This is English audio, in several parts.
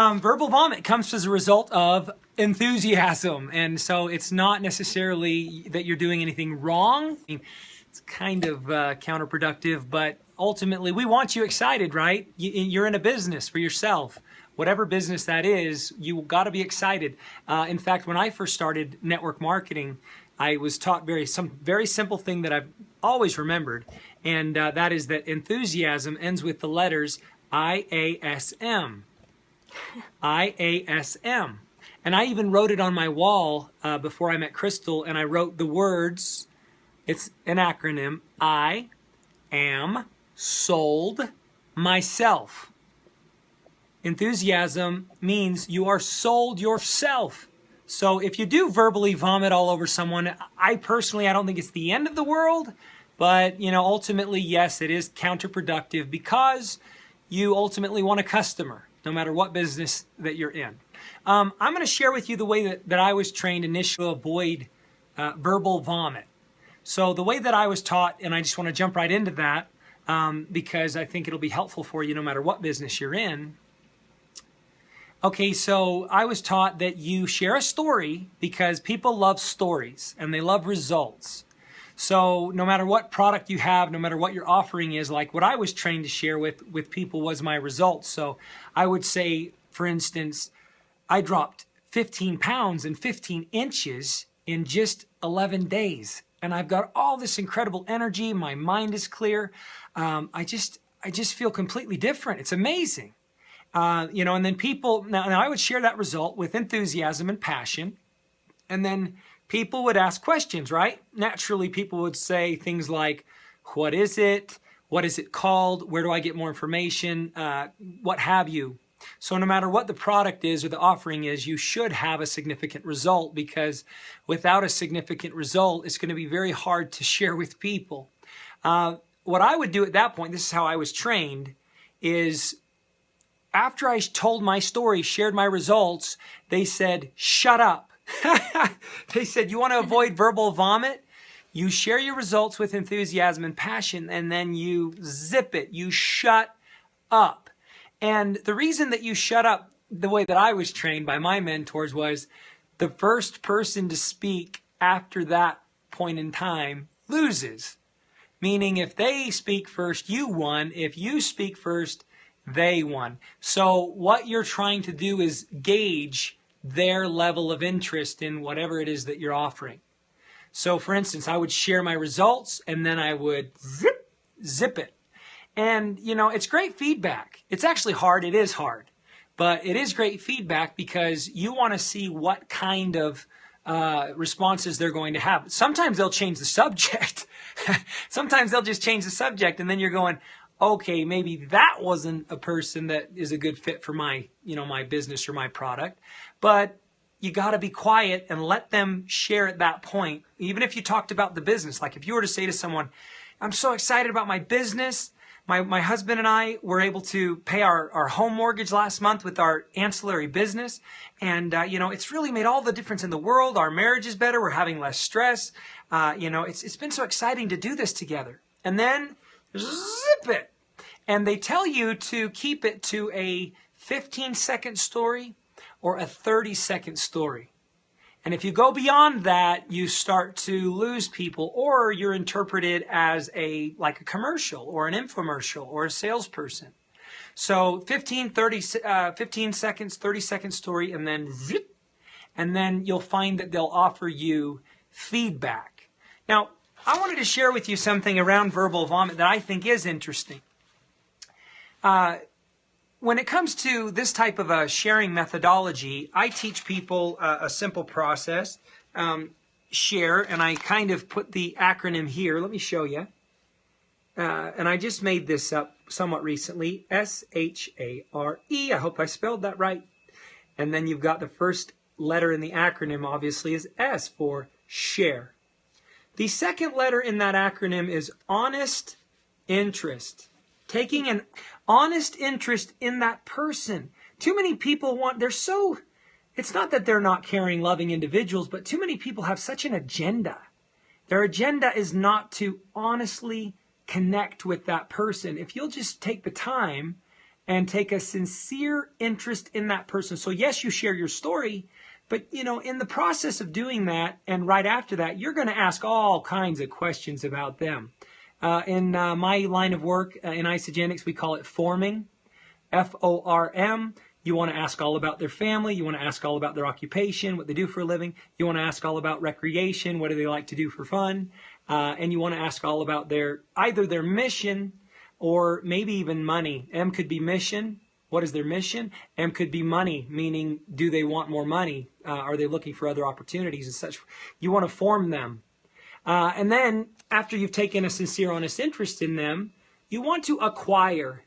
Verbal vomit comes as a result of enthusiasm, and so it's not necessarily that you're doing anything wrong. It's kind of counterproductive, but ultimately we want you excited, right? You're in a business for yourself. Whatever business that is, you got to be excited. In fact, when I first started network marketing, I was taught some very simple thing that I've always remembered, and that is that enthusiasm ends with the letters IASM. IASM. And I even wrote it on my wall before I met Crystal, and I wrote the words, it's an acronym, I am sold myself. Enthusiasm means you are sold yourself. So if you do verbally vomit all over someone, I don't think it's the end of the world, but ultimately, yes, it is counterproductive because you ultimately want a customer, no matter what business that you're in. I'm going to share with you the way that I was trained initially to avoid verbal vomit. So the way that I was taught, and I just want to jump right into that because I think it'll be helpful for you no matter what business you're in. Okay, so I was taught that you share a story because people love stories and they love results. So no matter what product you have, no matter what your offering is, like what I was trained to share with people was my results. So I would say, for instance, I dropped 15 pounds and 15 inches in just 11 days. And I've got all this incredible energy. My mind is clear. I just feel completely different. It's amazing. And then people, now I would share that result with enthusiasm and passion. And then people would ask questions, right? Naturally, people would say things like, what is it? What is it called? Where do I get more information? What have you? So no matter what the product is or the offering is, you should have a significant result, because without a significant result, it's going to be very hard to share with people. What I would do at that point, this is how I was trained, is after I told my story, shared my results, they said, shut up. They said, you want to avoid verbal vomit? You share your results with enthusiasm and passion, and then you zip it. You shut up. And the reason that you shut up, the way that I was trained by my mentors, was the first person to speak after that point in time loses. Meaning if they speak first, you won. If you speak first, they won. So what you're trying to do is gauge their level of interest in whatever it is that you're offering. So for instance, I would share my results and then I would zip it. And it's great feedback. It's actually hard. It is hard, but it is great feedback because you want to see what kind of responses they're going to have. Sometimes they'll change the subject. Sometimes they'll just change the subject, and then you're going, okay, maybe that wasn't a person that is a good fit for my, my business or my product. But you got to be quiet and let them share at that point. Even if you talked about the business, like if you were to say to someone, I'm so excited about my business. My husband and I were able to pay our home mortgage last month with our ancillary business. And, it's really made all the difference in the world. Our marriage is better. We're having less stress. It's been so exciting to do this together. And then zip it. And they tell you to keep it to a 15-second story or a 30-second story. And if you go beyond that, you start to lose people, or you're interpreted as like a commercial or an infomercial or a salesperson. So 15 seconds, 30-second story, and then zip. And then you'll find that they'll offer you feedback. Now, I wanted to share with you something around verbal vomit that I think is interesting. When it comes to this type of a sharing methodology, I teach people a simple process, share, and I kind of put the acronym here. Let me show you. And I just made this up somewhat recently, S-H-A-R-E. I hope I spelled that right. And then you've got the first letter in the acronym, obviously, is S for share. The second letter in that acronym is honest interest. Taking an honest interest in that person. Too many people it's not that they're not caring, loving individuals, but too many people have such an agenda. Their agenda is not to honestly connect with that person. If you'll just take the time and take a sincere interest in that person. So yes, you share your story, but in the process of doing that and right after that, you're going to ask all kinds of questions about them. In my line of work in isogenics, we call it forming, F-O-R-M. You want to ask all about their family. You want to ask all about their occupation, what they do for a living. You want to ask all about recreation, what do they like to do for fun. And you want to ask all about either their mission or maybe even money. M could be mission. What is their mission? M could be money, meaning do they want more money? Are they looking for other opportunities and such? You want to form them. And then after you've taken a sincere, honest interest in them, you want to acquire.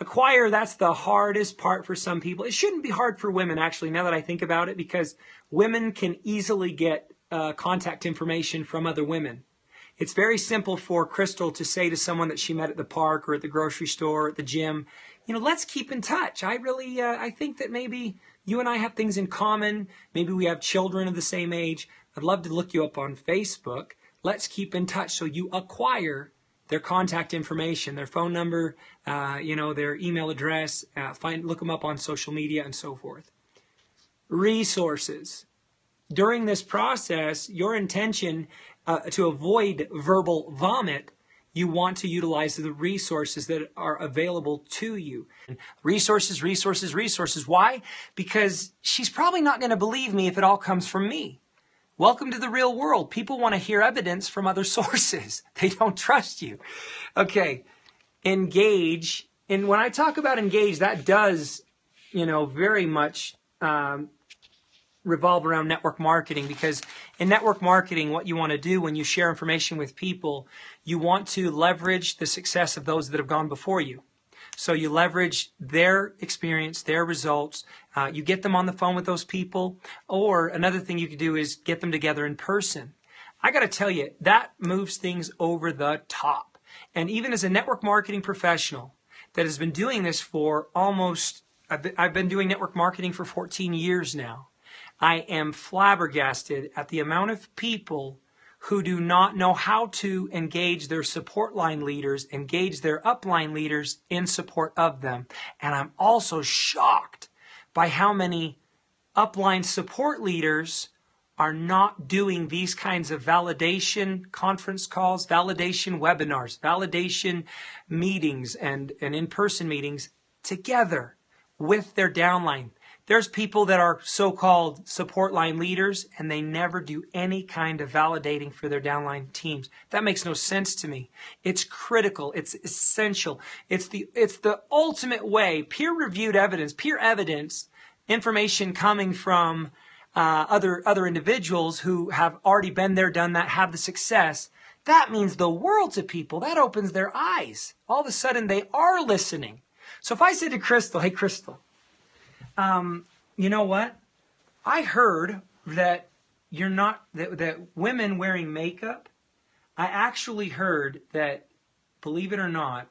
Acquire, that's the hardest part for some people. It shouldn't be hard for women, actually, now that I think about it, because women can easily get contact information from other women. It's very simple for Crystal to say to someone that she met at the park or at the grocery store or at the gym, let's keep in touch. I think that maybe you and I have things in common. Maybe we have children of the same age. I'd love to look you up on Facebook. Let's keep in touch. So you acquire their contact information, their phone number, their email address, look them up on social media and so forth. Resources. During this process, your intention to avoid verbal vomit, you want to utilize the resources that are available to you. Resources, resources, resources. Why? Because she's probably not going to believe me if it all comes from me. Welcome to the real world. People want to hear evidence from other sources. They don't trust you. Okay, engage. And when I talk about engage, that does, very much revolve around network marketing, because in network marketing, what you want to do when you share information with people, you want to leverage the success of those that have gone before you. So you leverage their experience, their results. You get them on the phone with those people. Or another thing you could do is get them together in person. I got to tell you, that moves things over the top. And even as a network marketing professional that has been doing this for I've been doing network marketing for 14 years now. I am flabbergasted at the amount of people who do not know how to engage their support line leaders, engage their upline leaders in support of them. And I'm also shocked by how many upline support leaders are not doing these kinds of validation conference calls, validation webinars, validation meetings, and in-person meetings together with their downline. There's people that are so-called support line leaders, and they never do any kind of validating for their downline teams. That makes no sense to me. It's critical. It's essential. It's the ultimate way. Peer-reviewed evidence, peer evidence, information coming from other individuals who have already been there, done that, have the success. That means the world to people. That opens their eyes. All of a sudden, they are listening. So if I said to Crystal, hey, Crystal, you know what? I heard that that women wearing makeup, I actually heard that, believe it or not,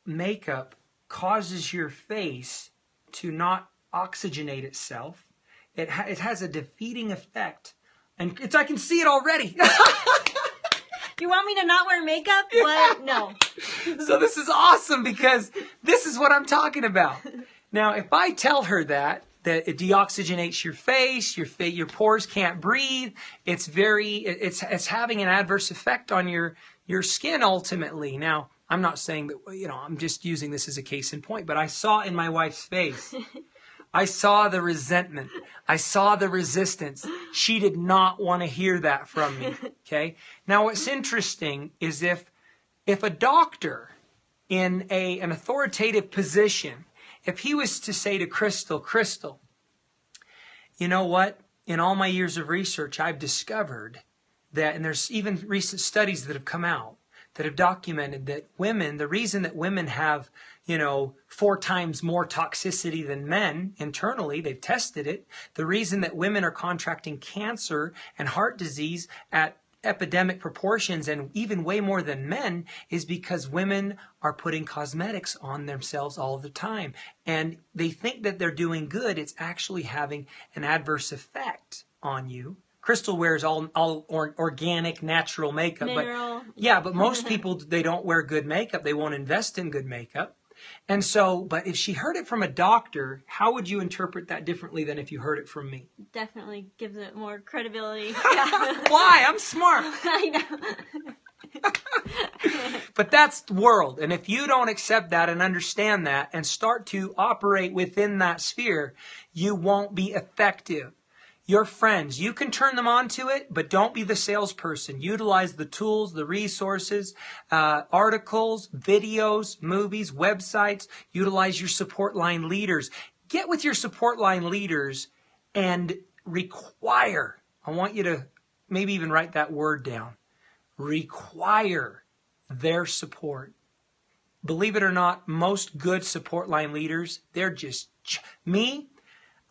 makeup causes your face to not oxygenate itself. It has a defeating effect. And I can see it already. You want me to not wear makeup? What? No. So this is awesome, because this is what I'm talking about. Now, if I tell her that it deoxygenates your face, your pores can't breathe, it's having an adverse effect on your skin ultimately. Now, I'm not saying that, I'm just using this as a case in point, but I saw in my wife's face, I saw the resentment. I saw the resistance. She did not want to hear that from me, okay? Now, what's interesting is if a doctor in an authoritative position, if he was to say to Crystal, you know what? In all my years of research, I've discovered that, and there's even recent studies that have come out that have documented that the reason that women have, 4 times more toxicity than men internally, they've tested it. The reason that women are contracting cancer and heart disease at epidemic proportions and even way more than men is because women are putting cosmetics on themselves all the time. And they think that they're doing good. It's actually having an adverse effect on you. Crystal wears all organic, natural makeup. Mineral. But most people, they don't wear good makeup. They won't invest in good makeup. And so, but if she heard it from a doctor, how would you interpret that differently than if you heard it from me? Definitely gives it more credibility. Why? I'm smart. I know. But that's the world. And if you don't accept that and understand that and start to operate within that sphere, you won't be effective. Your friends, you can turn them on to it, but don't be the salesperson. Utilize the tools, the resources, articles, videos, movies, websites. Utilize your support line leaders. Get with your support line leaders and require. I want you to maybe even write that word down. Require their support. Believe it or not, most good support line leaders, they're just me.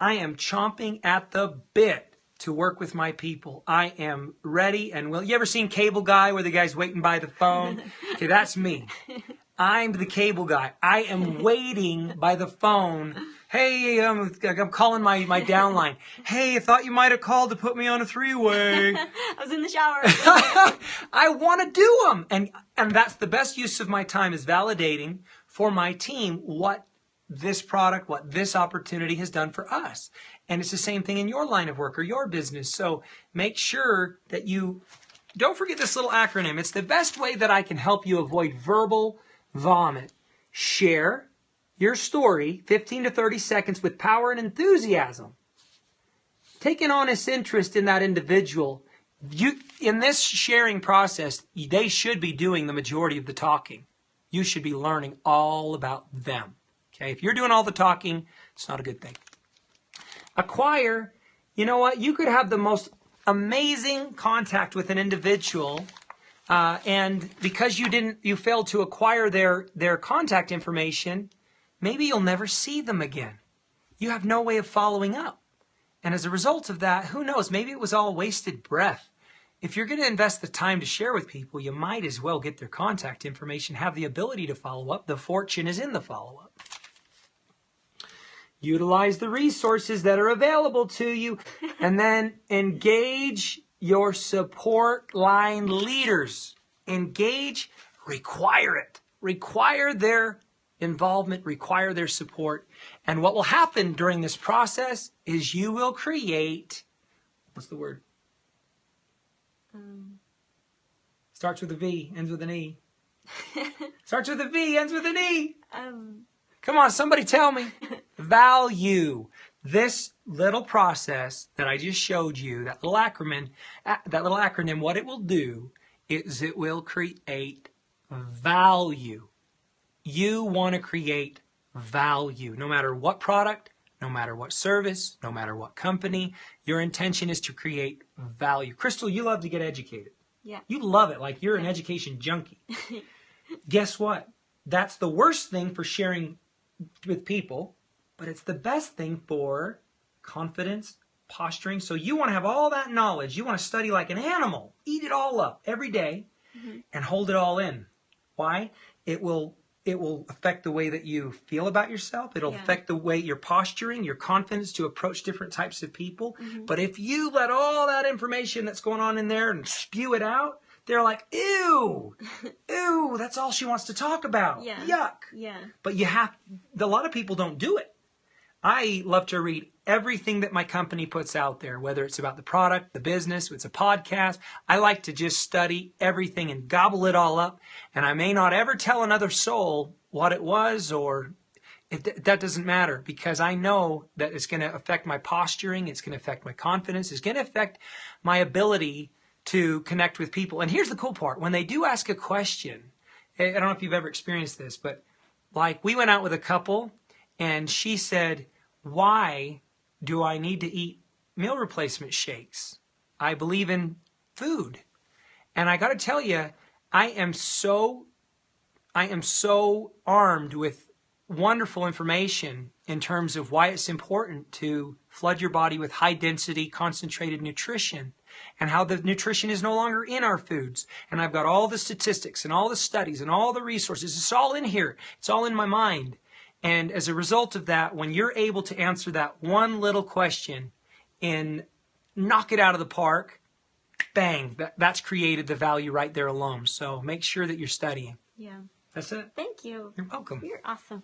I am chomping at the bit to work with my people. I am ready and will. You ever seen Cable Guy where the guy's waiting by the phone? Okay, that's me. I'm the cable guy. I am waiting by the phone. Hey, I'm calling my downline. Hey, I thought you might have called to put me on a three-way. I was in the shower. I want to do them. And that's the best use of my time, is validating for my team what this product, what this opportunity has done for us. And it's the same thing in your line of work or your business. So make sure that you don't forget this little acronym. It's the best way that I can help you avoid verbal vomit. Share your story 15 to 30 seconds with power and enthusiasm. Take an honest interest in that individual. In this sharing process, they should be doing the majority of the talking. You should be learning all about them. Okay, if you're doing all the talking, it's not a good thing. Acquire, you know what? You could have the most amazing contact with an individual, and because you failed to acquire their contact information, maybe you'll never see them again. You have no way of following up. And as a result of that, who knows, maybe it was all wasted breath. If you're going to invest the time to share with people, you might as well get their contact information, have the ability to follow up. The fortune is in the follow-up. Utilize the resources that are available to you, and then engage your support line leaders. Engage, require it. Require their involvement, require their support. And what will happen during this process is you will create, what's the word? Starts with a V, ends with an E. Starts with a V, ends with an E. Come on, somebody tell me. Value. This little process that I just showed you, that little acronym, what it will do is it will create value. You want to create value. No matter what product, no matter what service, no matter what company, your intention is to create value. Crystal, you love to get educated. Yeah. You love it, like you're an education junkie. Guess what? That's the worst thing for sharing with people, but it's the best thing for confidence, posturing. So you want to have all that knowledge. You want to study like an animal. Eat it all up every day and hold it all in. Why? It will affect the way that you feel about yourself. It'll affect the way you're posturing, your confidence to approach different types of people. But if you let all that information that's going on in there and spew it out, they're like, ew, ew, that's all she wants to talk about. Yeah. Yuck. Yeah. But a lot of people don't do it. I love to read everything that my company puts out there, whether it's about the product, the business, it's a podcast. I like to just study everything and gobble it all up. And I may not ever tell another soul what it was, or that doesn't matter, because I know that it's going to affect my posturing. It's going to affect my confidence. It's going to affect my ability to connect with people. And here's the cool part. When they do ask a question, I don't know if you've ever experienced this, but like we went out with a couple and she said, why do I need to eat meal replacement shakes? I believe in food. And I got to tell you, I am so armed with wonderful information in terms of why it's important to flood your body with high density concentrated nutrition, and how the nutrition is no longer in our foods. And I've got all the statistics and all the studies and all the resources. It's all in here. It's all in my mind. And as a result of that, when you're able to answer that one little question and knock it out of the park, bang, that's created the value right there alone. So make sure that you're studying. Yeah. That's it. Thank you. You're welcome. You're awesome.